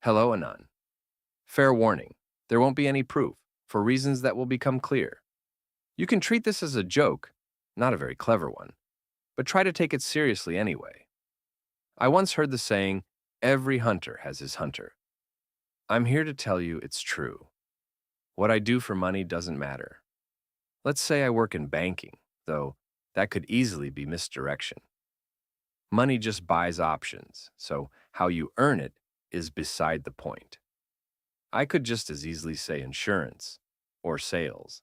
Hello, Anon. Fair warning, there won't be any proof, for reasons that will become clear. You can treat this as a joke, not a very clever one, but try to take it seriously anyway. I once heard the saying, every hunter has his hunter. I'm here to tell you it's true. What I do for money doesn't matter. Let's say I work in banking, though that could easily be misdirection. Money just buys options, so how you earn it is beside the point. I could just as easily say insurance or sales.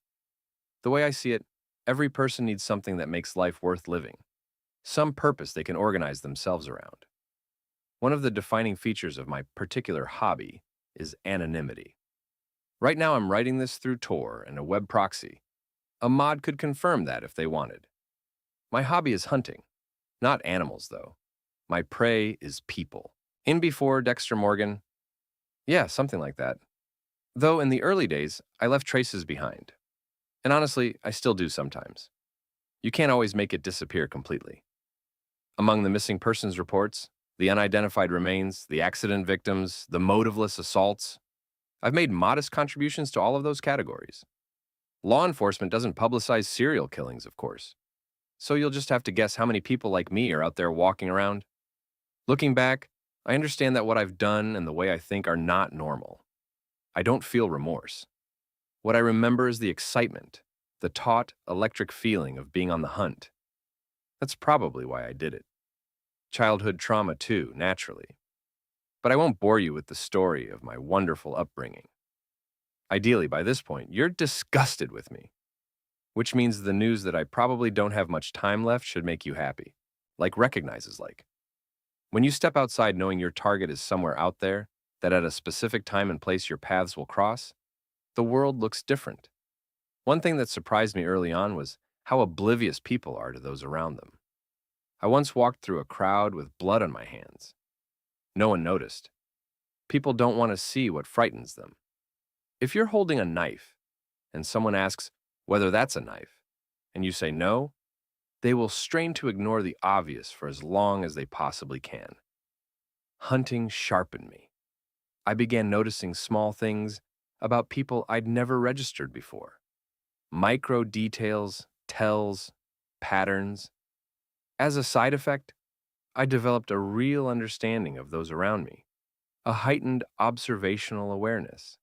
The way I see it, every person needs something that makes life worth living, some purpose they can organize themselves around. One of the defining features of my particular hobby is anonymity. Right now, I'm writing this through Tor and a web proxy. A mod could confirm that if they wanted. My hobby is hunting, not animals, though. My prey is people. In before Dexter Morgan? Yeah, something like that. Though in the early days, I left traces behind. And honestly, I still do sometimes. You can't always make it disappear completely. Among the missing persons reports, the unidentified remains, the accident victims, the motiveless assaults, I've made modest contributions to all of those categories. Law enforcement doesn't publicize serial killings, of course. So you'll just have to guess how many people like me are out there walking around. Looking back, I understand that what I've done and the way I think are not normal. I don't feel remorse. What I remember is the excitement, the taut, electric feeling of being on the hunt. That's probably why I did it. Childhood trauma, too, naturally. But I won't bore you with the story of my wonderful upbringing. Ideally, by this point, you're disgusted with me, which means the news that I probably don't have much time left should make you happy, like recognizes like. When you step outside knowing your target is somewhere out there, that at a specific time and place your paths will cross, the world looks different. One thing that surprised me early on was how oblivious people are to those around them. I once walked through a crowd with blood on my hands. No one noticed. People don't want to see what frightens them. If you're holding a knife and someone asks whether that's a knife, and you say no, they will strain to ignore the obvious for as long as they possibly can. Hunting sharpened me. I began noticing small things about people I'd never registered before. Micro details, tells, patterns. As a side effect, I developed a real understanding of those around me, a heightened observational awareness.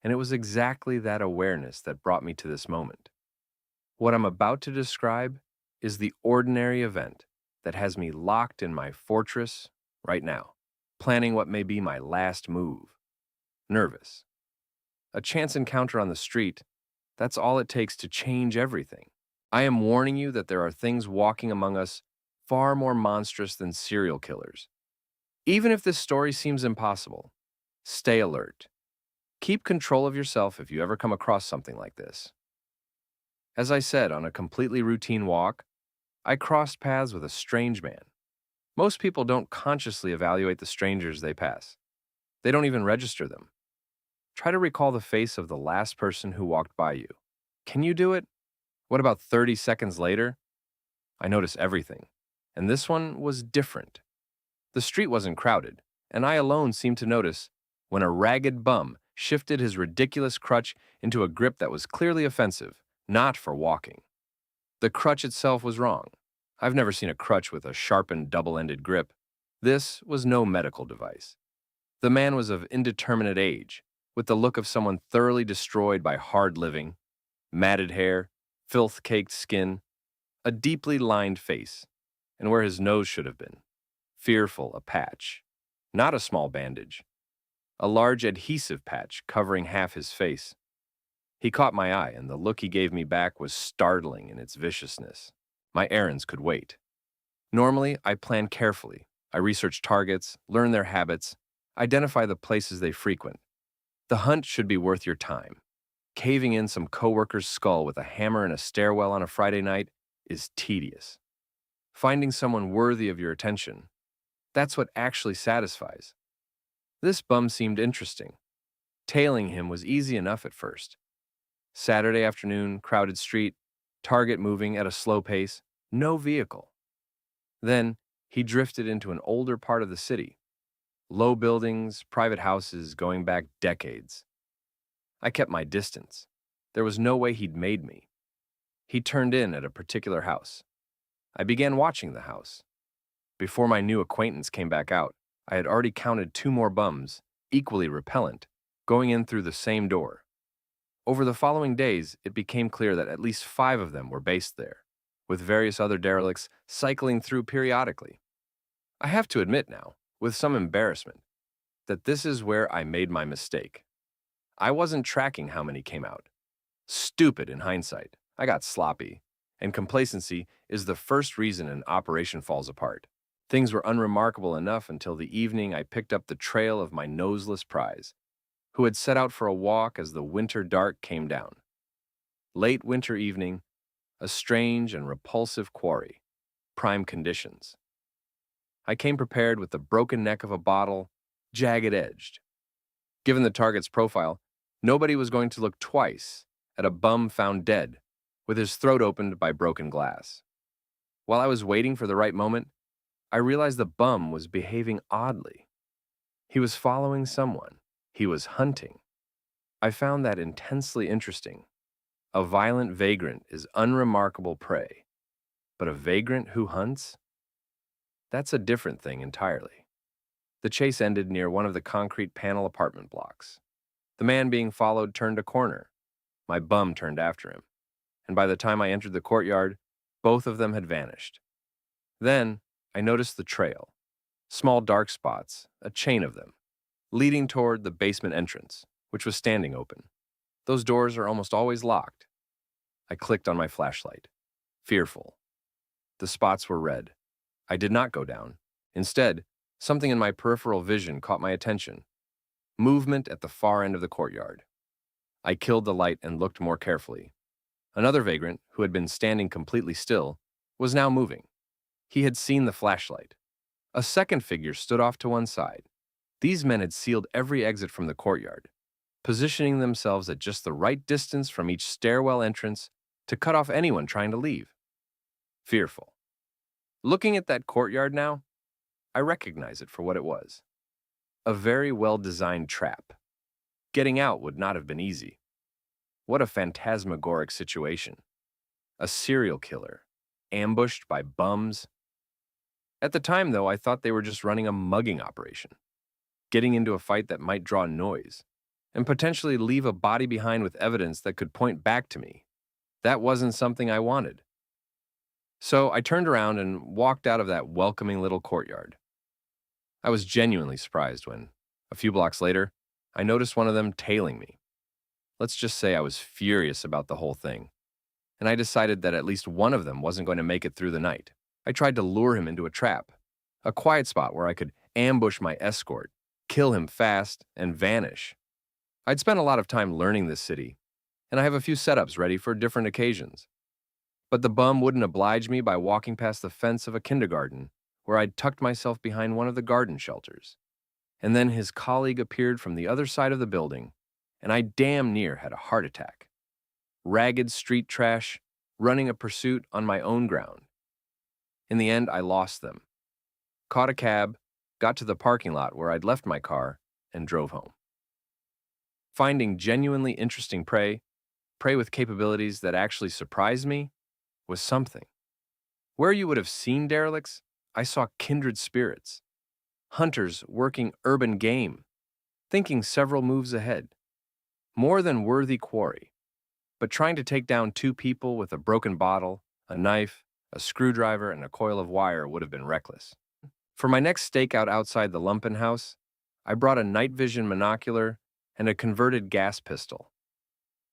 And it was exactly that awareness that brought me to this moment. What I'm about to describe is the ordinary event that has me locked in my fortress right now, planning what may be my last move. Nervous. A chance encounter on the street, that's all it takes to change everything. I am warning you that there are things walking among us far more monstrous than serial killers. Even if this story seems impossible, stay alert. Keep control of yourself if you ever come across something like this. As I said, on a completely routine walk, I crossed paths with a strange man. Most people don't consciously evaluate the strangers they pass. They don't even register them. Try to recall the face of the last person who walked by you. Can you do it? What about 30 seconds later? I notice everything. And this one was different. The street wasn't crowded, and I alone seemed to notice when a ragged bum shifted his ridiculous crutch into a grip that was clearly offensive, not for walking. The crutch itself was wrong. I've never seen a crutch with a sharpened double-ended grip. This was no medical device. The man was of indeterminate age, with the look of someone thoroughly destroyed by hard living, matted hair, filth-caked skin, a deeply lined face, and where his nose should have been. Fearful, a patch. Not a small bandage. A large adhesive patch covering half his face. He caught my eye, and the look he gave me back was startling in its viciousness. My errands could wait. Normally, I plan carefully. I research targets, learn their habits, identify the places they frequent. The hunt should be worth your time. Caving in some coworker's skull with a hammer in a stairwell on a Friday night is tedious. Finding someone worthy of your attention, that's what actually satisfies. This bum seemed interesting. Tailing him was easy enough at first. Saturday afternoon, crowded street, target moving at a slow pace, no vehicle. Then he drifted into an older part of the city. Low buildings, private houses going back decades. I kept my distance. There was no way he'd made me. He turned in at a particular house. I began watching the house. Before my new acquaintance came back out, I had already counted two more bums, equally repellent, going in through the same door. Over the following days, it became clear that at least 5 of them were based there, with various other derelicts cycling through periodically. I have to admit now, with some embarrassment, that this is where I made my mistake. I wasn't tracking how many came out. Stupid in hindsight. I got sloppy, and complacency is the first reason an operation falls apart. Things were unremarkable enough until the evening I picked up the trail of my noseless prize, who had set out for a walk as the winter dark came down. Late winter evening, a strange and repulsive quarry, prime conditions. I came prepared with the broken neck of a bottle, jagged-edged. Given the target's profile, nobody was going to look twice at a bum found dead, with his throat opened by broken glass. While I was waiting for the right moment, I realized the bum was behaving oddly. He was following someone. He was hunting. I found that intensely interesting. A violent vagrant is unremarkable prey, but a vagrant who hunts? That's a different thing entirely. The chase ended near one of the concrete panel apartment blocks. The man being followed turned a corner. My bum turned after him, and by the time I entered the courtyard, both of them had vanished. Then I noticed the trail, small dark spots, a chain of them, leading toward the basement entrance, which was standing open. Those doors are almost always locked. I clicked on my flashlight, fearful. The spots were red. I did not go down. Instead, something in my peripheral vision caught my attention. Movement at the far end of the courtyard. I killed the light and looked more carefully. Another vagrant, who had been standing completely still, was now moving. He had seen the flashlight. A second figure stood off to one side. These men had sealed every exit from the courtyard, positioning themselves at just the right distance from each stairwell entrance to cut off anyone trying to leave. Fearful. Looking at that courtyard now, I recognize it for what it was. A very well-designed trap. Getting out would not have been easy. What a phantasmagoric situation. A serial killer, ambushed by bums. At the time, though, I thought they were just running a mugging operation, getting into a fight that might draw noise, and potentially leave a body behind with evidence that could point back to me. That wasn't something I wanted. So I turned around and walked out of that welcoming little courtyard. I was genuinely surprised when, a few blocks later, I noticed one of them tailing me. Let's just say I was furious about the whole thing, and I decided that at least one of them wasn't going to make it through the night. I tried to lure him into a trap, a quiet spot where I could ambush my escort, kill him fast, and vanish. I'd spent a lot of time learning this city, and I have a few setups ready for different occasions. But the bum wouldn't oblige me by walking past the fence of a kindergarten, where I'd tucked myself behind one of the garden shelters. And then his colleague appeared from the other side of the building, and I damn near had a heart attack. Ragged street trash, running a pursuit on my own ground. In the end, I lost them. Caught a cab, got to the parking lot where I'd left my car, and drove home. Finding genuinely interesting prey with capabilities that actually surprised me, was something. Where you would have seen derelicts, I saw kindred spirits. Hunters working urban game, thinking several moves ahead. More than worthy quarry, but trying to take down 2 people with a broken bottle, a knife, a screwdriver, and a coil of wire would have been reckless. For my next stakeout outside the Lumpen house, I brought a night vision monocular and a converted gas pistol.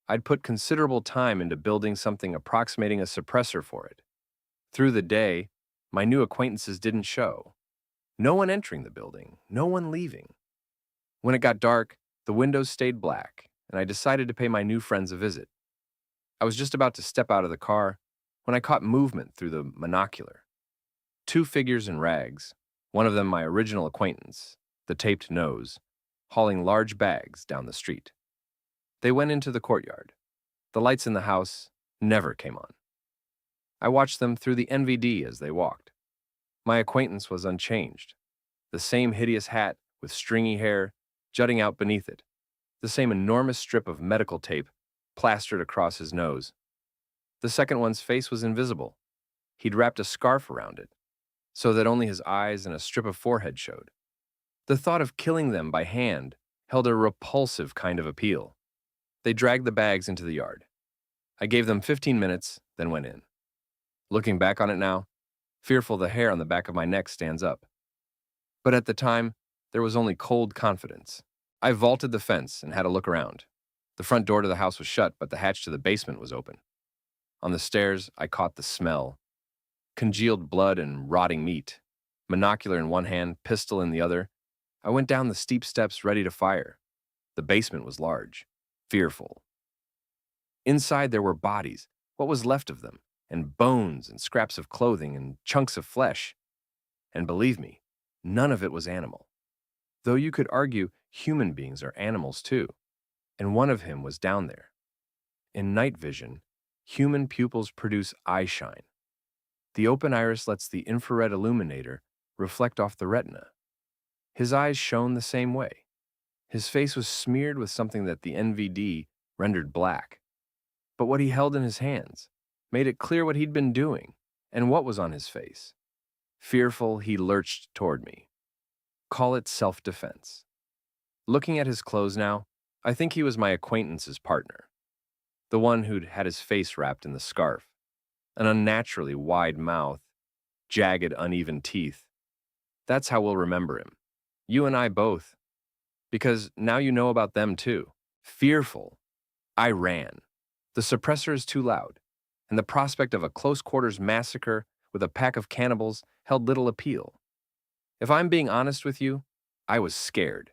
I'd put considerable time into building something approximating a suppressor for it. Through the day, my new acquaintances didn't show. No one entering the building, no one leaving. When it got dark, the windows stayed black, and I decided to pay my new friends a visit. I was just about to step out of the car when I caught movement through the monocular. 2 figures in rags, one of them my original acquaintance, the taped nose, hauling large bags down the street. They went into the courtyard. The lights in the house never came on. I watched them through the NVD as they walked. My acquaintance was unchanged. The same hideous hat with stringy hair jutting out beneath it, the same enormous strip of medical tape plastered across his nose. The second one's face was invisible. He'd wrapped a scarf around it, so that only his eyes and a strip of forehead showed. The thought of killing them by hand held a repulsive kind of appeal. They dragged the bags into the yard. I gave them 15 minutes, then went in. Looking back on it now, fearful the hair on the back of my neck stands up. But at the time, there was only cold confidence. I vaulted the fence and had a look around. The front door to the house was shut, but the hatch to the basement was open. On the stairs, I caught the smell. Congealed blood and rotting meat. Monocular in one hand, pistol in the other. I went down the steep steps ready to fire. The basement was large, fearful. Inside there were bodies, what was left of them, and bones and scraps of clothing and chunks of flesh. And believe me, none of it was animal. Though you could argue human beings are animals too, and one of him was down there. In night vision, human pupils produce eye shine. The open iris lets the infrared illuminator reflect off the retina. His eyes shone the same way. His face was smeared with something that the NVD rendered black. But what he held in his hands made it clear what he'd been doing and what was on his face. Fearful, he lurched toward me. Call it self-defense. Looking at his clothes now, I think he was my acquaintance's partner. The one who'd had his face wrapped in the scarf. An unnaturally wide mouth, jagged, uneven teeth. That's how we'll remember him. You and I both. Because now you know about them too. Fearful, I ran. The suppressor is too loud, and the prospect of a close-quarters massacre with a pack of cannibals held little appeal. If I'm being honest with you, I was scared.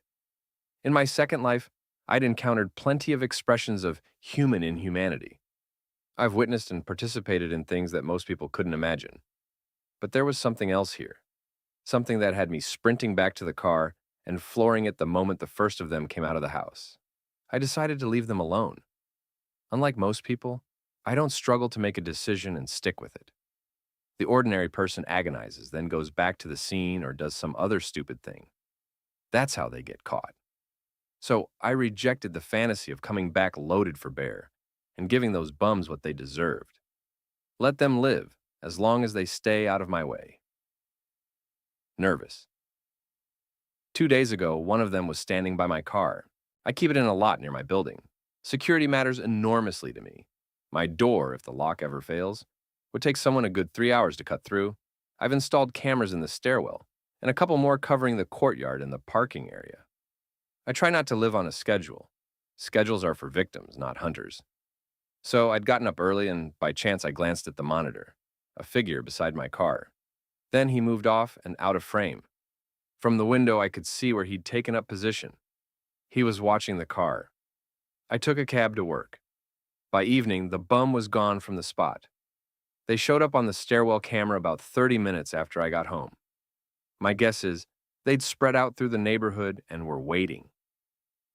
In my second life, I'd encountered plenty of expressions of human inhumanity. I've witnessed and participated in things that most people couldn't imagine. But there was something else here. Something that had me sprinting back to the car and flooring it the moment the first of them came out of the house. I decided to leave them alone. Unlike most people, I don't struggle to make a decision and stick with it. The ordinary person agonizes, then goes back to the scene or does some other stupid thing. That's how they get caught. So I rejected the fantasy of coming back loaded for bear and giving those bums what they deserved. Let them live, as long as they stay out of my way. Nervous. 2 days ago, one of them was standing by my car. I keep it in a lot near my building. Security matters enormously to me. My door, if the lock ever fails, would take someone a good 3 hours to cut through. I've installed cameras in the stairwell, and a couple more covering the courtyard and the parking area. I try not to live on a schedule. Schedules are for victims, not hunters. So I'd gotten up early, and by chance I glanced at the monitor, a figure beside my car. Then he moved off and out of frame. From the window, I could see where he'd taken up position. He was watching the car. I took a cab to work. By evening, the bum was gone from the spot. They showed up on the stairwell camera about 30 minutes after I got home. My guess is they'd spread out through the neighborhood and were waiting.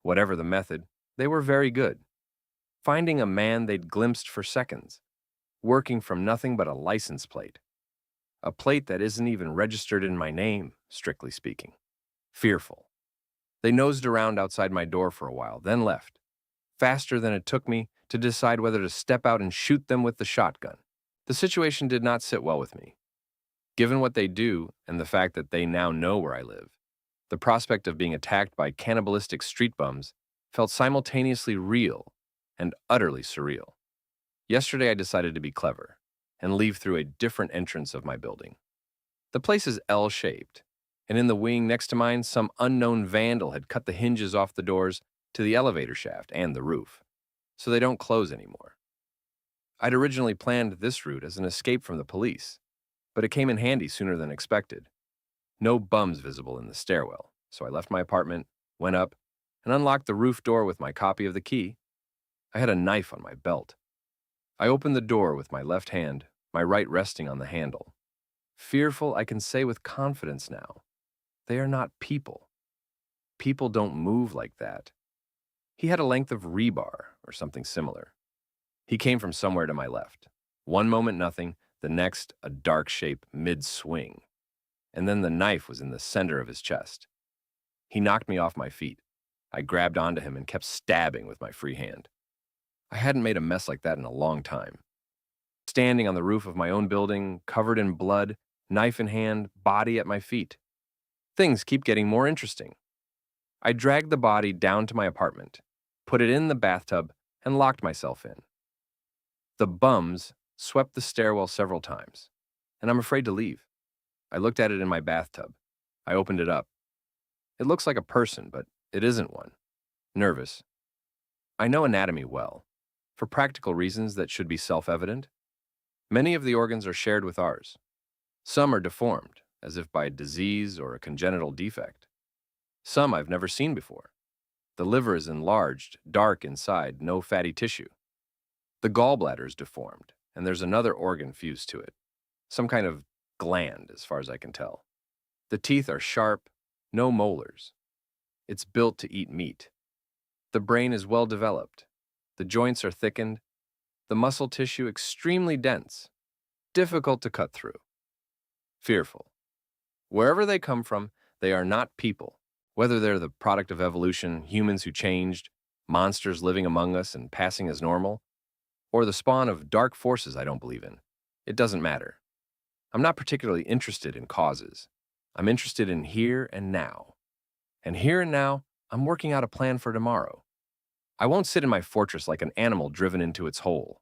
Whatever the method, they were very good. Finding a man they'd glimpsed for seconds, working from nothing but a license plate. A plate that isn't even registered in my name, strictly speaking. Fearful. They nosed around outside my door for a while, then left, faster than it took me to decide whether to step out and shoot them with the shotgun. The situation did not sit well with me. Given what they do and the fact that they now know where I live, the prospect of being attacked by cannibalistic street bums felt simultaneously real and utterly surreal. Yesterday I decided to be clever and leave through a different entrance of my building. The place is L-shaped, and in the wing next to mine, some unknown vandal had cut the hinges off the doors to the elevator shaft and the roof, so they don't close anymore. I'd originally planned this route as an escape from the police, but it came in handy sooner than expected. No bums visible in the stairwell, so I left my apartment, went up, and unlocked the roof door with my copy of the key. I had a knife on my belt. I opened the door with my left hand, my right resting on the handle. Fearful, I can say with confidence now, they are not people. People don't move like that. He had a length of rebar or something similar. He came from somewhere to my left. One moment nothing, the next a dark shape mid-swing. And then the knife was in the center of his chest. He knocked me off my feet. I grabbed onto him and kept stabbing with my free hand. I hadn't made a mess like that in a long time. Standing on the roof of my own building, covered in blood, knife in hand, body at my feet. Things keep getting more interesting. I dragged the body down to my apartment, put it in the bathtub, and locked myself in. The bums swept the stairwell several times, and I'm afraid to leave. I looked at it in my bathtub. I opened it up. It looks like a person, but it isn't one. Nervous. I know anatomy well, for practical reasons that should be self-evident. Many of the organs are shared with ours. Some are deformed, as if by disease or a congenital defect. Some I've never seen before. The liver is enlarged, dark inside, no fatty tissue. The gallbladder is deformed, and there's another organ fused to it. Some kind of gland, as far as I can tell. The teeth are sharp, no molars. It's built to eat meat. The brain is well developed. The joints are thickened. The muscle tissue extremely dense. Difficult to cut through. Fearful. Wherever they come from, they are not people. Whether they're the product of evolution, humans who changed, monsters living among us and passing as normal, or the spawn of dark forces I don't believe in, it doesn't matter. I'm not particularly interested in causes. I'm interested in here and now. And here and now, I'm working out a plan for tomorrow. I won't sit in my fortress like an animal driven into its hole.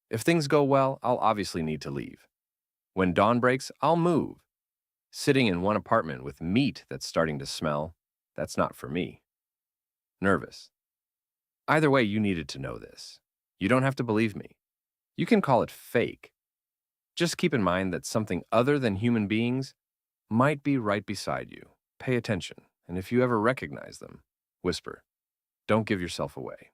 If things go well, I'll obviously need to leave. When dawn breaks, I'll move. Sitting in one apartment with meat that's starting to smell, that's not for me. Nervous. Either way, you needed to know this. You don't have to believe me. You can call it fake. Just keep in mind that something other than human beings might be right beside you. Pay attention, and if you ever recognize them, whisper. Don't give yourself away.